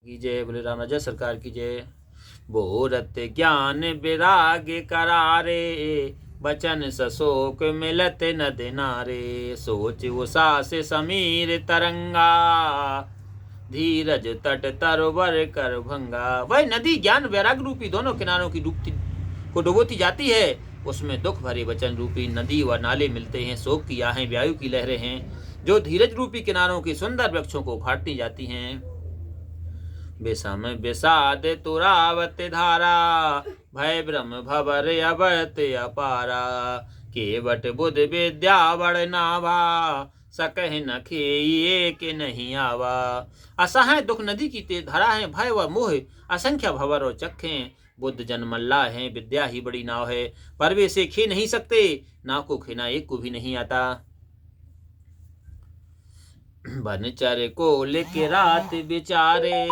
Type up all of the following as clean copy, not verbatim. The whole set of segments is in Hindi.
की जय। बोले राम राजा सरकार की जय। बोरत ज्ञान विराग करारे, बचन सशोक मिलत नद नारे। सोच उषा से समीर तरंगा, धीरज तट तरोवर कर भंगा। वह नदी ज्ञान वैराग रूपी दोनों किनारों की डुबोती जाती है। उसमें दुख भरे वचन रूपी नदी व नाले मिलते हैं। शोक की आहें वायु की लहरें हैं, जो धीरज रूपी किनारों की सुंदर वृक्षों को उखाड़ती जाती हैं। विषम विषाद तुरावत धारा, भय भ्रम भवर अवत अपारा। केवट बुध विद्या बड़ नावा, सकह न खेये के नहीं आवा। असहाय दुख नदी की तेज धारा है, भय व मोह असंख्य भवर और चक्के। बुद्ध जन मल्ला है, विद्या ही बड़ी नाव है, पर वे इसे खे नहीं सकते। नाव को खेना एक को भी नहीं आता। बनचर को लेके रात बिचारे,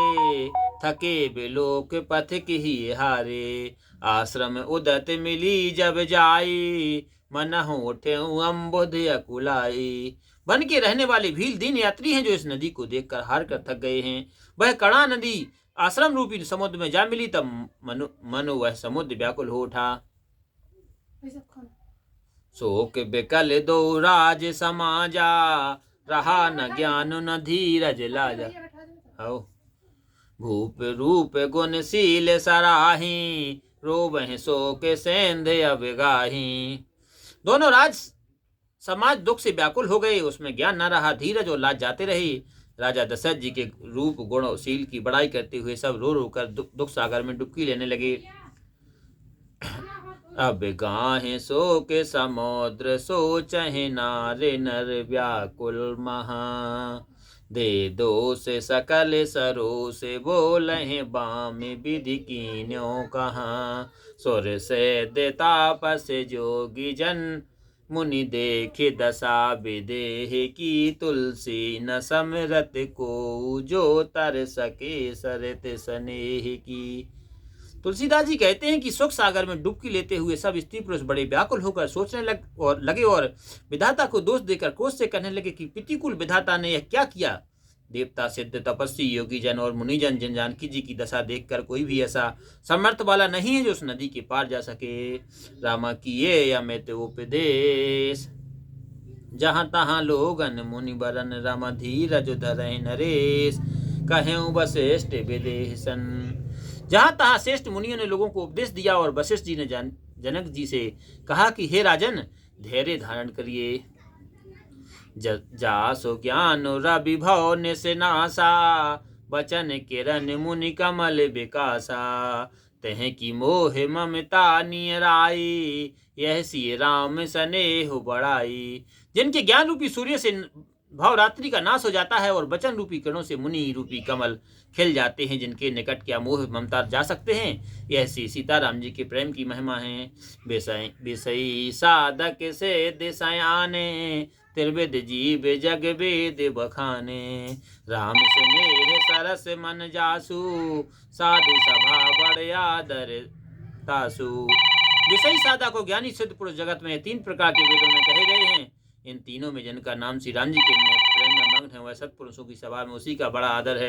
थके बिलोक पथिक ही हारे। आश्रम उदत मिली जब जाई, मन उठे अम्बुध अकुलाई। बन के रहने वाले भील दीन यात्री हैं, जो इस नदी को देखकर हार कर थक गए हैं। वह कड़ा नदी आश्रम रूपी समुद्र में जा मिली, तब मनु वह समुद्र व्याकुल हो उठा। शोक बिकल दो राज समाजा, रहा न ज्ञान न धीरज लाजा। भूप रूप गुणशील सराही, रोबह शोक सेंध अवगाही। दोनों राज समाज दुख से व्याकुल हो गए, उसमें ज्ञान न रहा, धीरज और लाज जाते रहे। राजा दशरथ जी के रूप गुण और शील की बड़ाई करते हुए सब रो रो कर दुख सागर में डुबकी लेने लगे। अब गाहे सो के समुद्र सोचहि नारे नर व्याकुल महा। दे दो से सकल सरो से बोलहि बाम विधि कीन्यो कहाँ। सुर से देतापस जोगी जन, मुनि देखे दशा विदेह की। तुलसी न समरत को, जो तर सके सरत स्नेह की। तुलसीदास जी कहते हैं कि सुख सागर में डुबकी लेते हुए सब स्त्री पुरुष बड़े व्याकुल होकर सोचने लगे और विधाता को दोष देकर क्रोध से कहने लगे कि प्रतिकूल विधाता ने यह क्या किया। देवता सिद्ध तपस्वी योगी जन और मुनिजन जन जानकी जी की दशा देखकर कोई भी ऐसा समर्थ वाला नहीं है जो उस नदी के पार जा सके। रामा किए अमित उपदेश, जहाँ तहाँ लोगन मुनि बरन। रामा धीरज धरहि नरेश, कहें वशिष्ठ विदेशन। जहाँ तहाँ श्रेष्ठ मुनियों ने लोगों को उपदेश दिया और वशिष्ठ जी ने जनक जी से कहा कि हे राजन, धैर्य धारण करिए। जासो ज्ञान रविभव निसनासा, बचन किरण मुनि कमल विकासा। तह की मोह ममता नियराई, यह सी राम स्नेह बढ़ाई। जिनके ज्ञान रूपी सूर्य से भाव रात्रि का नाश हो जाता है और वचन रूपी किरणों से मुनि रूपी कमल खिल जाते हैं, जिनके निकट क्या मोह ममता जा सकते हैं। यह सीताराम जी के प्रेम की महिमा है। विषयी साधक से दिशयाने, त्रिविध जीव जग वेद बखाने। राम स्नेह सरस मन जासु, साधु सभा बड़ आदर तासु। विषयी साधक को ज्ञानी सिद्ध पुरुष जगत में 3 प्रकार के वेदों में कहे गए हैं। इन तीनों में जिनका नाम श्री राम जी के प्रेम में मग्न है, वह सत्पुरुषों की सभा में उसी का बड़ा आदर है।